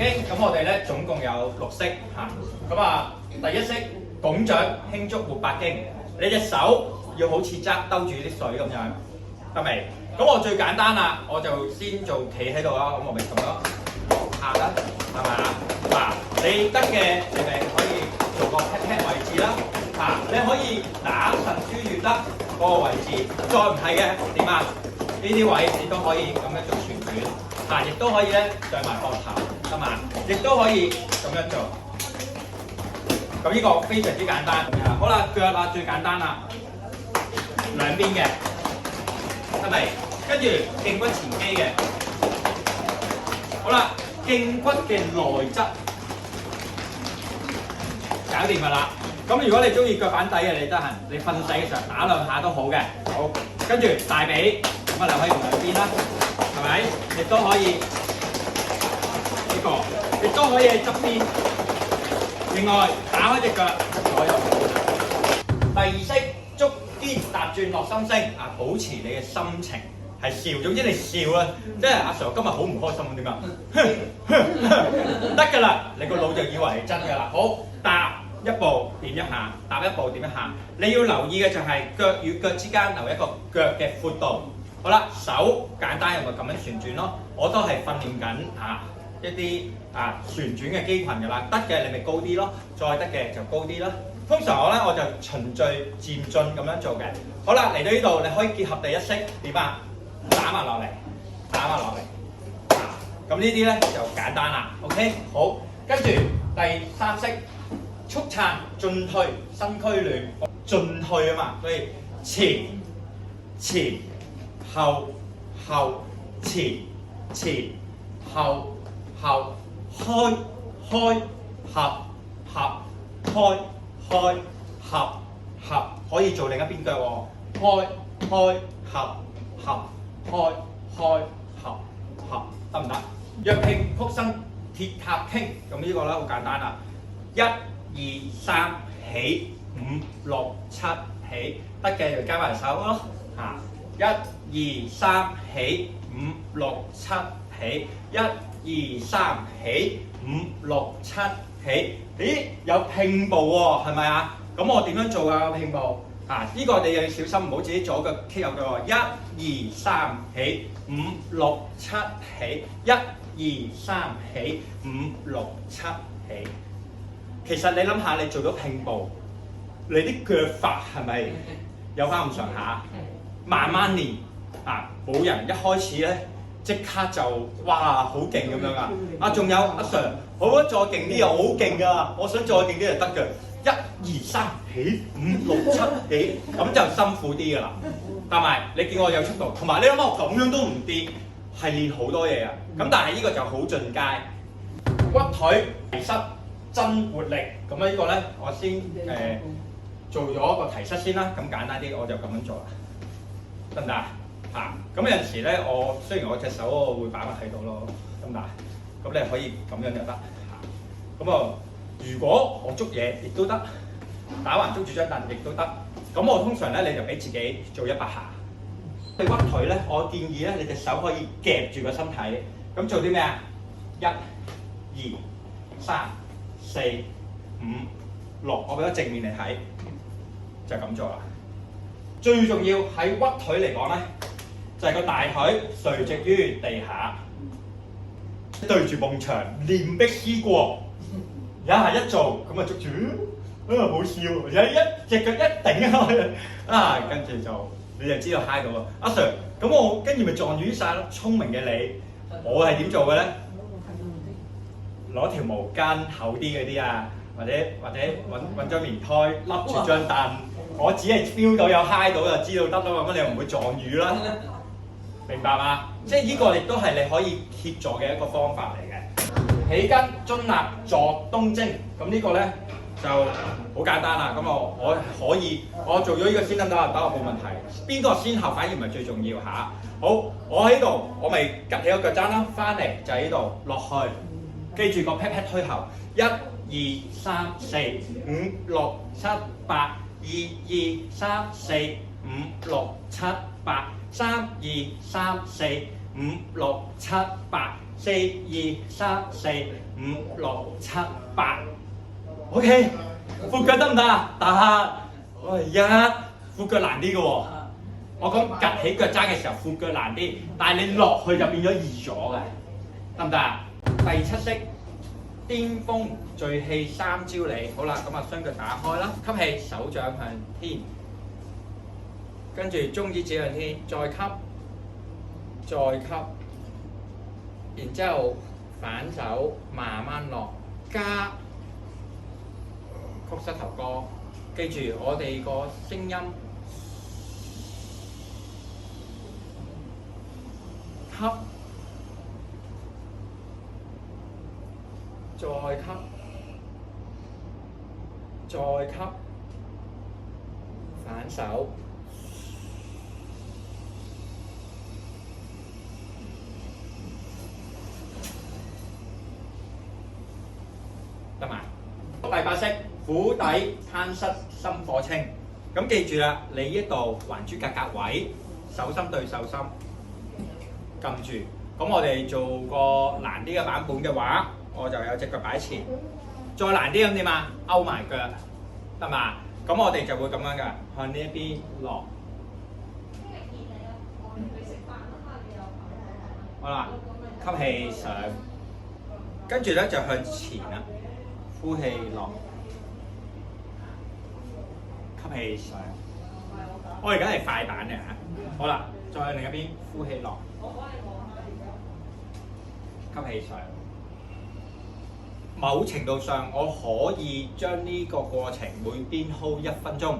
經，咁我哋咧總共有6式嚇。咁第一式拱掌輕觸活百經，你隻手要好似兜住啲水咁樣，得未？咁我最簡單啦，我就先做企喺度啦。咁我咪咁咯，下啦，係咪啊？嗱，你得嘅，你咪可以做個 pat pat 位置啦。你可以打神豬月得嗰個位置，再唔係嘅點啊？呢啲位你都可以咁樣做旋轉，亦都可以咧上埋膊頭，得嘛？亦都可以咁樣做。咁呢個非常之簡單。好啦，腳最簡單啦，兩邊嘅，得未？跟住脛骨前肌嘅，好啦，脛骨嘅內側，搞掂㗎啦。咁如果你中意腳板底嘅，你得閒你瞓醒嘅時候打2下都好嘅。好，跟住大髀，咁你可以用兩邊啦，係咪？亦都可以呢個，亦都可以喺側邊。另外打開隻腳左右。第二式足肩踏轉落心聲，保持你嘅心情係笑，總之你笑啦，即係阿 Sir 今日好唔開心點啊？得㗎啦，你個腦就以為係真㗎啦。好，踏一步點一下，踏一步點一下。你要留意嘅就係腳與腳之間留一個腳嘅闊度。好啦，手簡單有咪咁樣旋轉咯，我都係訓練緊一啲旋轉嘅肌群㗎啦。得嘅你咪高啲咯，再得嘅就高啲啦。通常我就循序漸進咁樣做嘅。好啦，嚟到呢度你可以結合第一式點啊？打埋落嚟，打埋落嚟。咁呢啲咧就簡單啦。OK， 好，跟住第3式速撐進退，身軀暖，進退啊嘛，所以前前後後前前後後開開合合開開合合，可以做另一邊腳喎，開開合合開開合合，得唔得？約拼曲身鐵塔傾，咁呢個咧好簡單啦，1、2、3起，5、6、7起，得嘅就加埋手咯，1、2、3起，5、6、7起，1、2、3起，5、6、7起。咦，有拼步喎，係咪啊？咁我點樣做啊？拼步呢個你要小心，唔好自己左腳踢右腳喎。1、2、3起，5、6、7起，1、2、3起，5、6、7起。其實你諗下，你做咗拼步，你啲腳法係咪有翻咁上下？慢慢練冇人一開始咧即刻就哇好勁咁樣啊！仲有阿 Sir， 好啊，再勁啲又好勁㗎，我想再勁啲就得㗎。1、2、3起，5、6、7起，咁就辛苦啲㗎啦。但係你見我有速度，同埋你諗下我咁樣都唔跌，係練好多嘢啊。咁但係呢個就好進階，屈腿提膝增活力。咁呢個咧我先做咗個提膝先啦。咁簡單啲，我就咁樣做啦，得唔得啊？咁有陣時咧，雖然我隻手我會擺埋喺度咯，得唔得？咁你可以咁樣就得咁如果我捉嘢亦都得，打橫捉住張凳亦都得。咁我通常咧你就俾自己做100下。你屈腿咧，我建議咧你隻手可以夾住個身體。咁做啲咩啊？1、2、3、4、5、6，我俾咗正面嚟睇，就係咁做啦。最重要喺屈腿嚟講咧，就係個大腿垂直於地下，對住埲牆，面壁思過。有一下一做咁捉住，好笑。有一隻腳一頂開跟住就你就知道嗨到啦。阿 Sir， 咁我跟住咪撞瘀晒咯。聰明嘅你，我係點做嘅咧？攞條毛巾厚啲嗰啲或者揾張棉胎笠住張凳。我只係 feel 到有嗨到就知道得啦嘛，咁你又唔會撞瘀啦。明白嘛？即係呢個亦都係你可以協助嘅一個方法嚟嘅。起筋、遵納、坐東征，咁呢個咧就好簡單啦。咁我可以，我做咗呢個先得唔得？得，我冇問題。邊個先後反而唔係最重要嚇。好，我喺度，我咪趌起個腳踭啦，翻嚟就喺度落去，記住個 pat pat 推後，1、2、3、4、5、6、7、8。2、2、3、4、5、6、7、8，3、2、3、4、5、6、7、8， 4、2、3、4、5、6、7、8。OK， 闊腳得唔得啊？得。喂，闊腳難啲嘅喎。我講趌起腳踭嘅時候，闊腳難啲，但係你落去就變咗易咗嘅，得唔得啊？第7式巔峰聚氣3招你。好啦，咁啊雙腳打開啦，吸氣，手掌向天，跟住中指指向天，再吸，再吸，然之後反手慢慢落，加曲膝頭哥。記住我哋個聲音，吸，再吸，再吸，反手。得嘛？第8式釜底攤膝心火清。咁記住啦，你呢度還珠格格位，手心對手心，撳住。咁我哋做個難啲嘅版本嘅話，我就有隻腳擺前。再難啲咁點啊？勾埋腳，得嘛？咁我哋就會咁樣㗎，向呢一邊落。好啦，吸氣上，跟住咧就向前啦。呼氣落，吸氣上。我而家係快板嘅嚇。好啦，再向另一邊呼氣落，吸氣上。某程度上，我可以將呢個過程每邊 hold 1分鐘，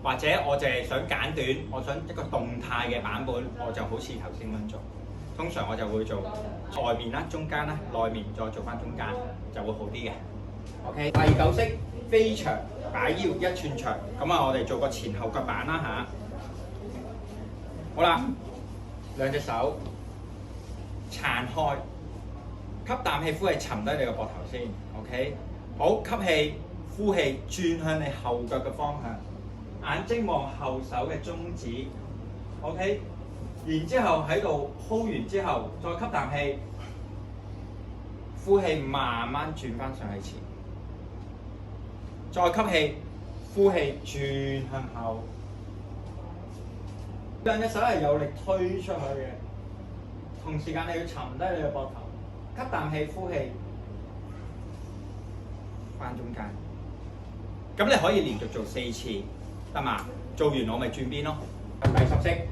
或者我淨係想簡短，我想一個動態嘅版本，我就好似頭先咁做。通常我就會做外面啦、中間啦、內面，再做翻中間，就會好啲嘅。OK， 第9式飛翔擺腰1寸長。咁啊，我哋做個前後腳板啦嚇。好啦，兩隻手撐開，吸啖氣，呼氣，沉低你個膊頭先。OK， 好，吸氣，呼氣，轉向你後腳嘅方向，眼睛望後手嘅中指。OK， 然之後喺度 hold 完之後，再吸啖氣，呼氣，慢慢轉翻上去前。再吸氣，呼氣，轉向後。兩隻手係有力推出去嘅，同時間你要沉低你嘅膊頭，吸啖氣，呼氣，翻中間。咁你可以連續做4次，得嘛？做完我咪轉邊咯。第10式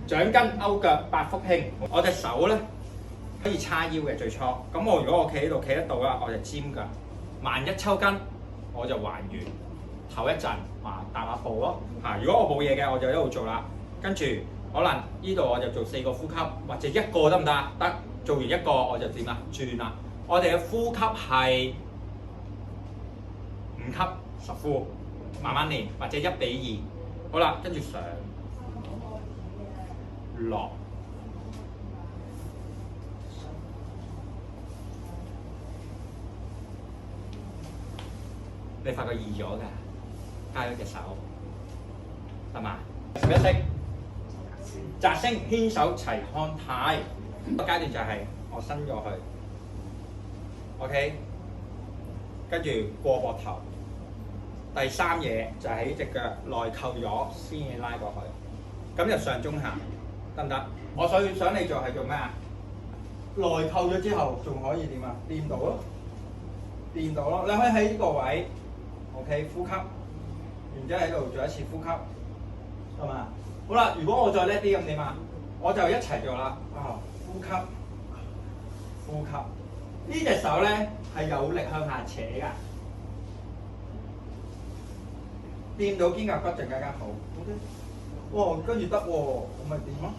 掌根勾腳8腹輕。我隻手咧可以叉腰嘅最初。咁我如果我企喺度企得到啦，我就尖腳。萬一抽筋，我就還原，唞一陣，踏下步咯。如果我冇嘢嘅，我就一路做啦。跟住可能呢度我就做4個呼吸，或者1個得唔得？得。做完1個我就點啊？轉啦。我哋嘅呼吸係5吸10呼，慢慢練，或者1比2。好啦，跟住上落。你發覺易咗㗎，加咗隻手，得嘛？11式擲星牽手齊看太。個階段就係我伸咗去 ，OK， 跟住過膊頭。第3嘢就喺隻腳內扣咗先至拉過去，咁就上中下，得唔得？我想你做係做咩啊？內扣咗之後仲可以點啊？掂到咯，掂到咯。你可以喺呢個位 ，OK， 呼吸，然之後喺度做一次呼吸，係嘛？好啦，如果我再叻啲咁點啊？我就一齊做啦。呼吸，呼吸。呢隻手咧係有力向下扯㗎，掂到肩胛骨就更加好。OK， 哇，跟住得喎，咁咪掂咯。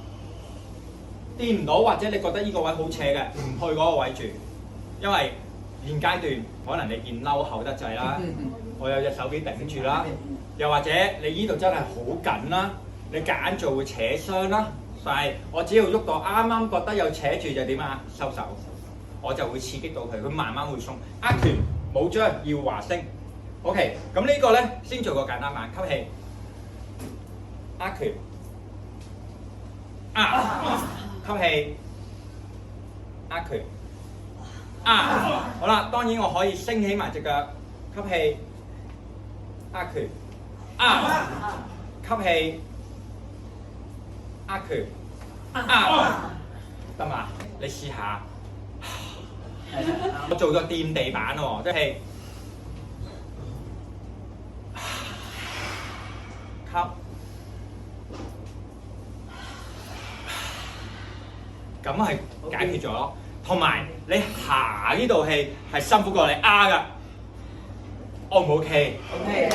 掂唔到或者你覺得呢個位好扯嘅，唔去嗰個位住，因為現階段可能你件褸厚得滯啦，我有隻手機頂住啦，又或者你呢度真係好緊啦，你夾硬做會扯傷啦。但係我只要喐到啱啱覺得有扯住就點啊？收手，我就會刺激到佢，佢慢慢會鬆。握拳冇張要華升。OK， 咁呢個咧先做個簡單版，吸氣，握拳，吸氣，佢。好啦，當然我可以升起埋隻腳，吸氣，佢，吸氣，佢，得嘛？你試下。我做咗掂地板喎，即係吸。咁係解決咗，同埋你下呢道氣係辛苦過你㗎，O 唔 OK？OK。